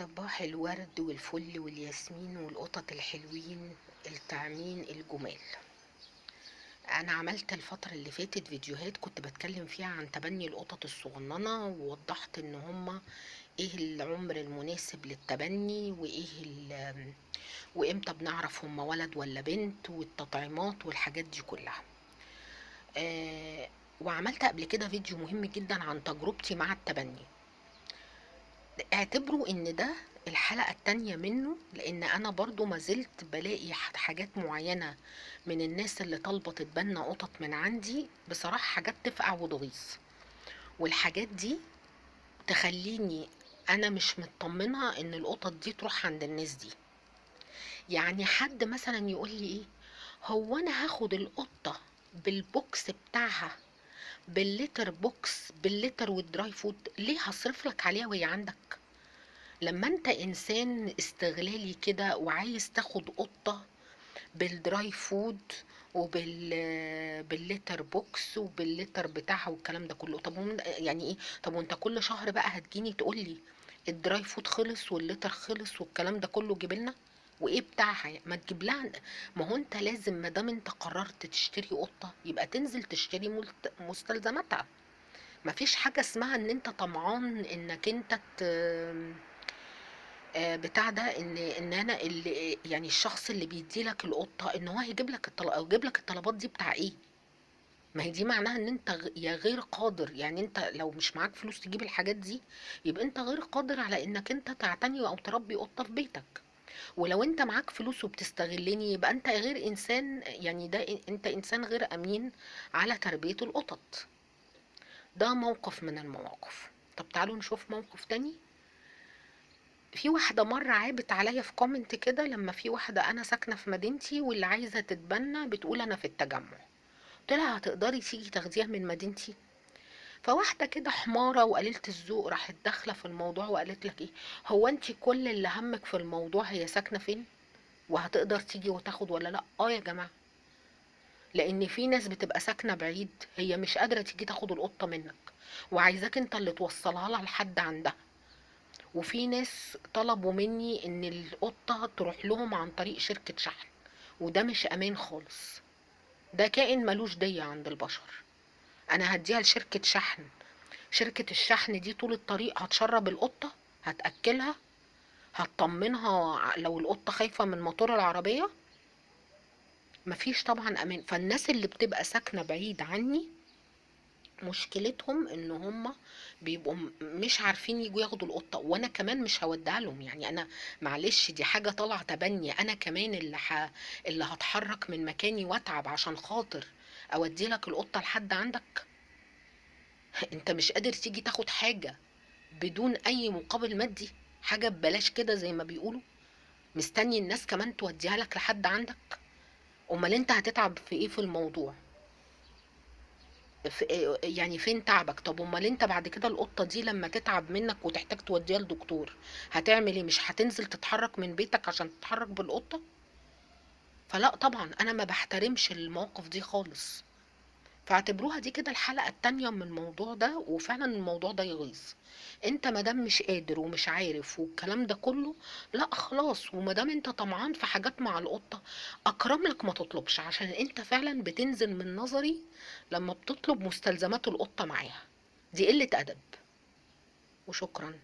صباح الورد والفل والياسمين والقطط الحلوين الطعمين الجمال. انا عملت الفترة اللي فاتت فيديوهات كنت بتكلم فيها عن تبني القطط الصغننة، ووضحت ان هما ايه العمر المناسب للتبني وامتى بنعرف هما ولد ولا بنت، والتطعيمات والحاجات دي كلها. آه وعملت قبل كده فيديو مهم جدا عن تجربتي مع التبني. اعتبروا ان ده الحلقة التانية منه، لان انا برضو ما زلت بلاقي حاجات معينة من الناس اللي طالبة تتبنى قطط من عندي، بصراحة حاجات تفقع وتغيظ، والحاجات دي تخليني انا مش مطمنة ان القطط دي تروح عند الناس دي. يعني حد مثلا يقول لي ايه، هو انا هاخد القطة بالبوكس بتاعها، بالليتر بوكس بالليتر والدراي فود، ليه هصرف لك عليها وهي عندك؟ لما انت انسان استغلالي كده وعايز تاخد قطة بالدراي فود بالليتر بوكس وبالليتر بتاعها والكلام ده كله، طب يعني ايه؟ طب وانت كل شهر بقى هتجيني تقولي الدراي فود خلص والليتر خلص والكلام ده كله جيبلنا وايه بتاعها؟ ما تجيب لها. ما هو انت لازم، ما دام انت قررت تشتري قطة يبقى تنزل تشتري مستلزماتها. مفيش حاجة اسمها ان انت طمعان انك انت بتاع ده، ان انا اللي يعني الشخص اللي بيدي لك القطه ان هو هيجيب لك الطلب او يجيب لك الطلبات دي بتاع ايه؟ ما هي دي معناها ان انت يا غير قادر، يعني انت لو مش معاك فلوس تجيب الحاجات دي يبقى انت غير قادر على انك انت تعتني او تربي قطه في بيتك. ولو انت معاك فلوس وبتستغلني يبقى انت غير انسان، يعني ده انت انسان غير امين على تربيه القطط. ده موقف من المواقف. طب تعالوا نشوف موقف تاني. في واحدة مرة عابت عليا في كومنت كده، لما في واحدة أنا ساكنة في مدينتي واللي عايزة تتبنى بتقول أنا في التجمع، قلت لها هتقدري تيجي تاخديها من مدينتي؟ فواحدة كده حمارة وقليلة الذوق راحت داخلة في الموضوع وقالت لك ايه، هو انت كل اللي همك في الموضوع هي ساكنة فين وهتقدر تيجي وتاخد ولا لا؟ اه يا جماعة، لان في ناس بتبقى ساكنة بعيد هي مش قادرة تيجي تاخد القطة منك وعايزاك انت اللي توصلها لها لحد عندها. وفي ناس طلبوا مني ان القطة تروح لهم عن طريق شركة شحن، وده مش امان خالص. ده كائن ملوش دية عند البشر. انا هديها لشركة شحن، شركة الشحن دي طول الطريق هتشرب القطة، هتأكلها، هتطمنها لو القطة خايفة من موتور العربية. مفيش طبعا امان. فالناس اللي بتبقى ساكنة بعيد عني مشكلتهم ان هم بيبقوا مش عارفين يجوا ياخدوا القطه، وانا كمان مش هوديها لهم. يعني انا معلش، دي حاجه طالعه تبني، انا كمان اللي هتحرك من مكاني واتعب عشان خاطر اودي لك القطه لحد عندك. انت مش قادر تيجي تاخد حاجه بدون اي مقابل مادي، حاجه ببلاش كده زي ما بيقولوا، مستني الناس كمان توديها لك لحد عندك؟ امال انت هتتعب في ايه في الموضوع؟ يعني فين تعبك؟ طب امال انت بعد كده القطه دي لما تتعب منك وتحتاج توديها لدكتور هتعمل ايه؟ مش هتنزل تتحرك من بيتك عشان تتحرك بالقطه؟ فلا طبعا انا ما بحترمش المواقف دي خالص. فاعتبروها دي كده الحلقه التانية من الموضوع ده، وفعلا الموضوع ده يغيظ. انت مادام مش قادر ومش عارف والكلام ده كله، لا خلاص. ومادام انت طمعان في حاجات مع القطه، اكرم لك ما تطلبش، عشان انت فعلا بتنزل من نظري لما بتطلب مستلزمات القطه معاها. دي قله ادب. وشكرا.